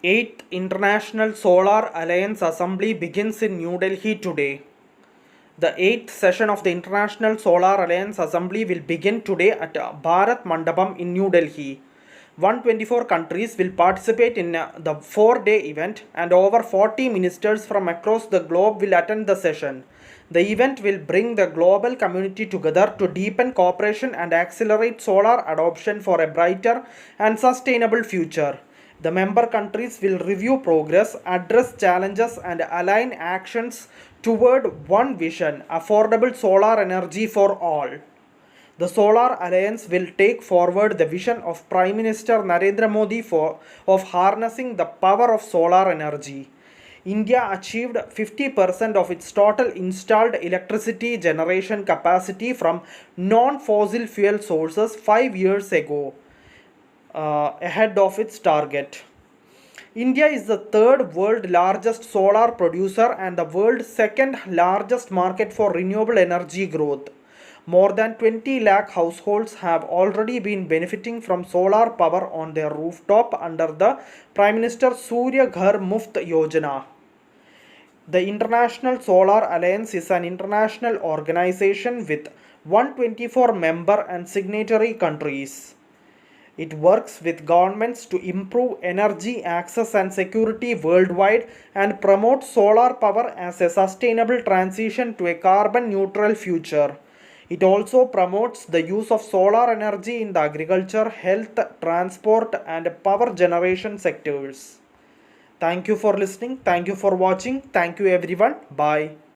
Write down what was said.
8th International Solar Alliance Assembly begins in New Delhi today. The 8th session of the International Solar Alliance Assembly will begin today at Bharat Mandapam in New Delhi. 124 countries will participate in the 4-day event, and over 40 ministers from across the globe will attend the session. The event will bring the global community together to deepen cooperation and accelerate solar adoption for a brighter and sustainable future. The member countries will review progress, address challenges, and align actions toward one vision: affordable solar energy for all. The Solar Alliance will take forward the vision of Prime Minister Narendra Modi of harnessing the power of solar energy. India achieved 50% of its total installed electricity generation capacity from non-fossil fuel sources 5 years ago, ahead of its target. India is the third world largest solar producer and the world's second largest market for renewable energy growth. More than 20 lakh households have already been benefiting from solar power on their rooftop under the Prime Minister Surya Ghar Muft Yojana. The International Solar Alliance is an international organization with 124 member and signatory countries. It works with governments to improve energy access and security worldwide and promote solar power as a sustainable transition to a carbon neutral future. It also promotes the use of solar energy in the agriculture, health, transport, and power generation sectors. Thank you for listening. Thank you for watching. Thank you everyone. Bye.